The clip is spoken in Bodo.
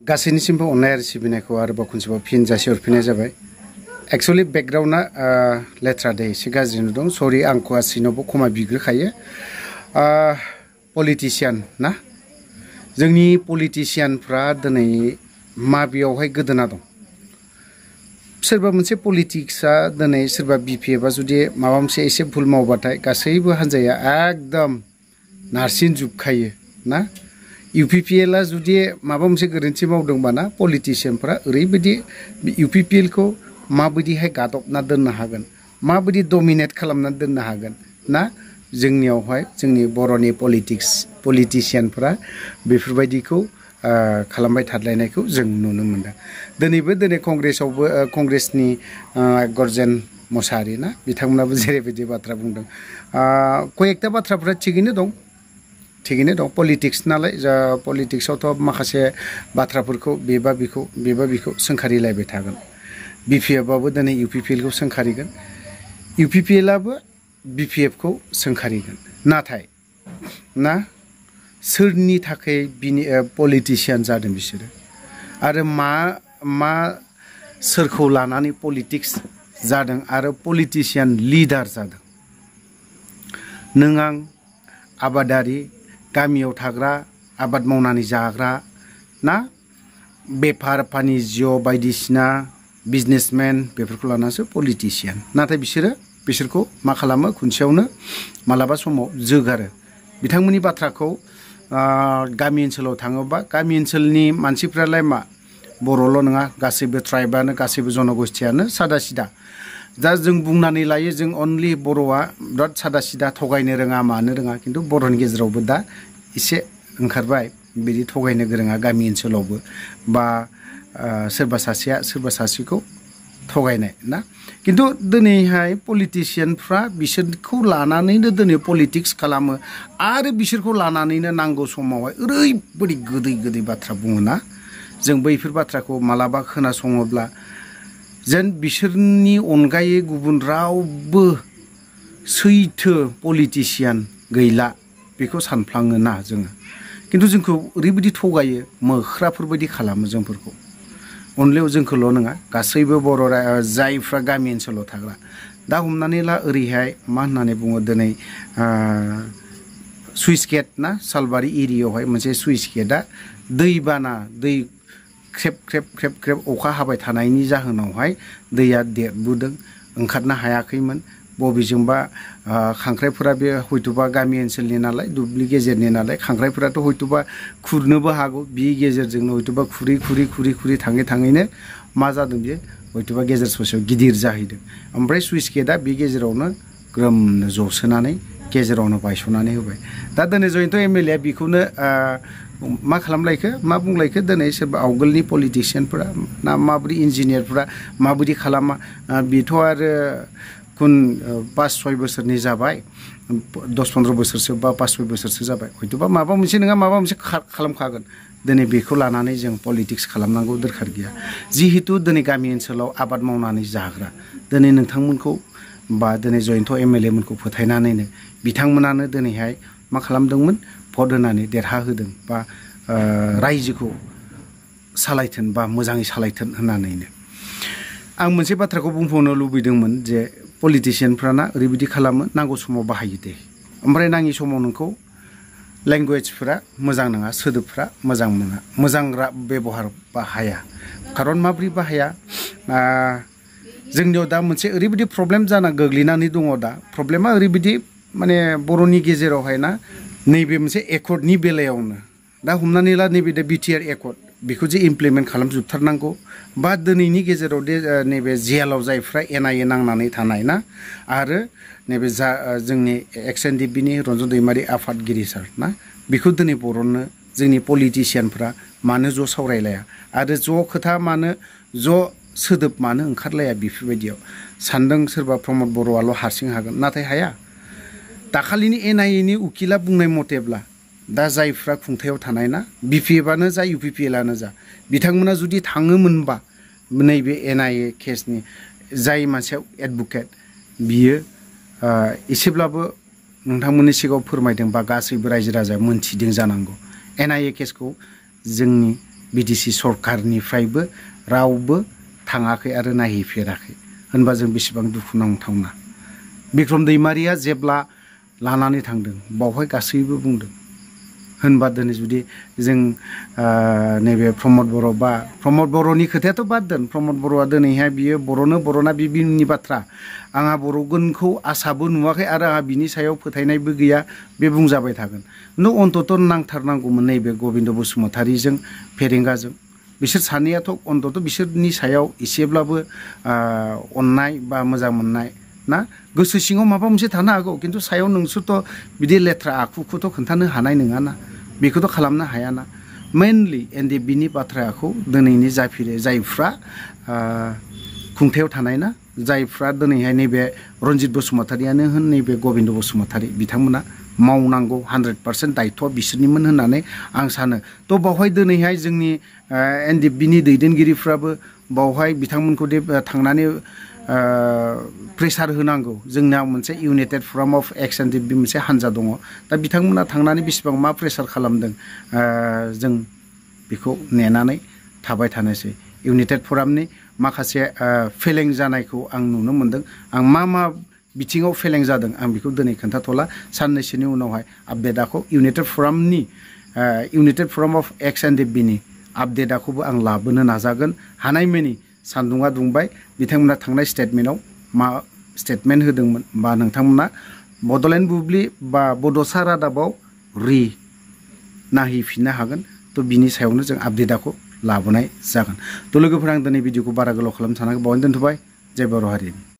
गासैनिसिमबो अननाय आरो सिबिनायखौ आरोबाव खनसेबाव फिन जासिहरफिननाय जाबाय। एक्चुअली बेकग्राउन्डआ लेथ्रा दै एसे गाज्रि नुदों, सरि आं गासैनावबो खमा बिग्रोखायो। पलिटिशियान ना, जोंनि पलिटिशियानफ्रा दिनै माबेयावहाय गोदोना दं। सोरबा मोनसे पलिटिक्सआ दिनै सोरबा बिपिएफआ जुदि माबा मोनसे एसे भुल मावबाथाय गासैबो हान्जाया एकदम नारसिनजोबखायो ना। इउपिपिएलआ जुदि माबा मोनसे गोरोन्थि मावदोंबा ना, पलिटिशियानफ्रा ओरैबायदि इउपिपिएलखौ माबायदिहाय गादबना दोननो हागोन, माबायदि डमिनेट खालामना दोननो हागोन ना। जोंनियावहाय जोंनि बर'नि पलिटिशियानफ्रा बेफोरबायदिखौ खालामबाय थादलायनायखौ जों नुनो मोनदों। दिनै कंग्रेसावबो कंग्रेसनि गर्जन मोसाहारि ना, बिथांमोनाबो जेरैबायदि बाथ्रा बुंदों, कयेकथा बाथ्राफ्रा थिगैनो दं। पलिटिक्स नालाय, जा पलिटिक्सआवथ' माखासे बाथ्राफोरखौ बेबा बिखौ सोंखारिलायबाय थागोन। बिपिएफआबो दिनै इउपिपिएलखौ सोंखारिगोन, इउपिपिएलआबो बिपिएफखौ सोंखारिगोन। नाथाय ना, सोरनि थाखाय बिनि पलिटिशियान जादों बिसोरो, आरो मा सोरखौ लानानै पलिटिक्स जादों आरो पलिटिशियान लिडार जादों। नों आं आबादारि, गामियाव थाग्रा, आबाद मावनानै जाग्रा ना, बेफार फानिज्य बायदिसिना बिजनेसमेन, बेफोरखौ लानानैसो पलिटिशियान। नाथाय बिसोरखौ मा खालामो, खुनसेयावनो मालाबा समाव जोगारो। बिथांमोननि बाथ्राखौ गामि ओनसोलाव थाङोबा, गामि ओनसोलनि मानसिफ्रालाय मा, बर'ल' नङा, गासैबो ट्राइबानो, गासैबो जनगोष्ठियानो सादा सिदा। दा जों बुंनानै लायो जों अनलि बर'आ बिराद सादा सिदा, थगायनो रोङा, मानो रोङा। खिन्थु बर'नि गेजेरावबो दा एसे ओंखारबाय बिदि थगायनो गोरोङा गामि ओनसोलावबो, बा सोरबा सासेया सोरबा सासेखौ थगायनाय ना। खिन्थु दिनैहाय पलिटिशियानफ्रा बिसोरखौ लानानैनो दिनै पलिटिक्स खालामो, आरो बिसोरखौ लानानैनो नांगौ समावहाय ओरैबायदि गोदै बाथ्रा बुङोना। जों बैफोर बाथ्राखौ मालाबा खोनासङोब्ला जेन बिसोरनि अनगायै गुबुन रावबो सैथो पलिटिशियान गैला बेखौ सानफ्लाङो ना जोङो। खिन्थु जोंखौ ओरैबायदि थगायो, मोख्राफोरबायदि खालामो जोंफोरखौ। अनलि जोंखौल' नङा, गासैबो बर' जायफ्रा गामि ओनसोलाव थाग्रा। दा हमनानै ला ओरैहाय मा होननानै बुङो, दिनै सुइस गेट ना, सालबारि एरियायावहाय मोनसे सुइस गेटआ दै ख्रेब अखा हाबाय थानायनि जाहोनावहाय दैया देरबोदों, ओंखारनो हायाखैमोन। बबेजोंबा खांख्राइफोरा, बे हयथ'बा गामि ओनसोलनि नालाय, दुब्लि गेजेरनि नालाय, खांख्राइफोराथ' हयथ'बा खुरनोबो हागौ। बे गेजेरजोंनो हयथ'बा खुरै थाङैनो मा जादों, बेयो हयथ'बा गेजेर ससेयाव गिदिर जाहैदों। ओमफ्राय सुइस गेटआ बे गेजेरावनो ग्रोमनो जसोनानै गेजेरावनो बायस'नानै होबाय। दा दिनै जयन्त एमएलए बेखौनो मा खालामलायखो, मा बुंलायखो, दिनै सोरबा आवगोलनि पलिटिशियानफोरा ना माबायदि इन्जिनियारफोरा माबायदि खालामा, बेथ' आरो 5-6 बोसोरनि जाबाय, 10-15 बोसोरसो बा 5-6 बोसोरसो जाबाय। हयथ'बा माबा मोनसे नङा माबा मोनसे खालामखागोन। दिनै बेखौ लानानै जों पलिटिक्स खालामनांगौ दरखार गैया। जिहेतु दिनै गामि ओनसोलाव आबाद मावनानै जाग्रा, दिनै नोंथांमोनखौ बा दिनै जयन्त एमएलए मोनखौ फोथायनानैनो बिथांमोनानो दिनैहाय मा खालामदोंमोन, भट होनानै देरहाहोदों, बा रायजोखौ सालायथों बा मोजाङै सालायथों होननानैनो। आं मोनसे बाथ्राखौ बुंबावनो लुबैदोंमोन जे पलिटिशियानफ्राना ओरैबायदि खालामो, नांगौ समाव बाहायो दे, ओमफ्राय नाङि समाव नोंखौ लेंगुवेजफोरा मोजां नङा, सोदोबफ्रा मोजां मोना, मोजां बेबहार बाहाया। खारन माब्रै बाहाया, जोंनियाव दा मोनसे ओरैबायदि प्रब्लेम जाना गोग्लैनानै दङ। दा प्रब्लेमा ओरैबायदि, माने बर'नि गेजेरावहाय ना, नैबे मोनसे एकर्डनि बेलायावनो, दा हमनानै ला नैबे दा बिटिआर एकर्ड, बेखौ जे इमप्लिमेन्ट खालामजोबथारनांगौ, बा दिनैनि गेजेराव दे नैबे जेएलआव जायफ्रा एनआइए नांनानै थानाय ना, आरो नैबे जोंनि एक्स एनडिपिनि रन्जन दैमारि आफादगिरि सार ना, बेखौ दिनै बर'नो जोंनि पलिटिशियानफ्रा मानो ज' सावरायलाया, आरो ज' खोथा मानो, ज' सोदोब मानो ओंखारलाया। बेफोरबायदियाव सानदों सोरबा प्रमद बर'आल' हारसिं हागोन, नाथाय हाया। दाखालिनि एनआइएनि उकिला बुंनाय मथेब्ला, दा जायफ्रा खुंथायाव थानाय ना, बिपिएफआनो जा इउपिपिएलआनो जा, बिथांमोना जुदि थाङोमोनबा नैबे एनआइए केसनि जाय मानसिया एडभकेट, बियो एसेब्लाबो नोंथांमोननि सिगाङाव फोरमायदों, बा गासैबो रायजो राजाया मोनथिदों जानांगौ। एनआइए केसखौ जोंनि बिटिसि सरकारनिफ्रायबो रावबो थाङाखै आरो नायहैफेराखै होनबा जों बेसेबां दुखुनांथावना। बिक्रम दैमारिया जेब्ला लानानै थांदों बावहाय गासैबो बुंदों होनबा दिनै जुदि जों नैबे प्रमद बर' बा प्रमद बर'नि खोथायाथ' बाद दोन, प्रमद बर'आ दिनैहाय बियो बर'ना बिनि बाथ्रा। आंहा बर'गोनखौ आसाबो नुवाखै आरो आंहा बिनि सायाव फोथायनायबो गैया, बे बुंजाबाय थागोन। खिन्थु अन्तत नांथारनांगौमोन नैबे गबिन्द बसुमतारीजों फेरेंगाजों। बिसोर सानैयाथ' अन्तत बिसोरनि सायाव एसेब्लाबो अननाय बा मोजां मोननाय ना, गोसो सिङाव माबा मोनसे थानो हागौ, खिन्थु सायाव नोंसोरथ' बिदि लेथ्रा आखुखौथ' खोन्थानो हानाय नङाना, बेखौथ' खालामनो हायाना। मेनलि एनडिएफबिनि बाथ्राखौ दिनैनि जायफ्रा खुंथायाव थानाय ना, जायफ्रा दिनैहाय नैबे रन्जित बसुमतारीयानो होन नैबे गबिन्द बसुमतारी बिथांमोना मावनांगौ 100% दायथ'आ बिसोरनिमोन होननानै आं सानो। थ' बावहाय दिनैहाय जोंनि एनडिएफबिनि दैदेनगिरिफ्राबो बावहाय बिथांमोनखौ थांनानै प्रेसार होनांगौ। जोंना मोनसे इउनाइटेड फराम अफ एक्स एनडिएफबि मोनसे हान्जा दङ। दा बिथांमोना थांनानै बेसेबां मा प्रेसार खालामदों जों बेखौ नेनानै थाबाय थानोसै। इउनाइटेड फरामनि माखासे फेलें जानायखौ आं नुनो मोनदों। आं मा बिथिङाव फेलें जादों आं बेखौ दिनै खोन्थाथ'ला, साननैसोनि उनावहाय आपडेटखौ इउनाइटेड फराम अफ एक्स एनडिएफबिनि आपडेटखौबो आं लाबोनो नाजागोन। हानायमानि सान्दुङा दुंबाय, बिथांमोना थांनाय स्टेटमेन्टआव मा स्टेटमेन्ट होदोंमोन बा नोंथांमोना बड'लेण्ड बुब्लि बा बड'सा रादाबाव नायहैफिननो हागोन। थ' बिनि सायावनो जों आपडेटखौ लाबोनाय जागोन। थ' लोगोफोर, आं दिनै भिडिअखौ बारा गोलाव खालामनो सानाखै, बावनो दोनथ'बाय। जय बर' हारि।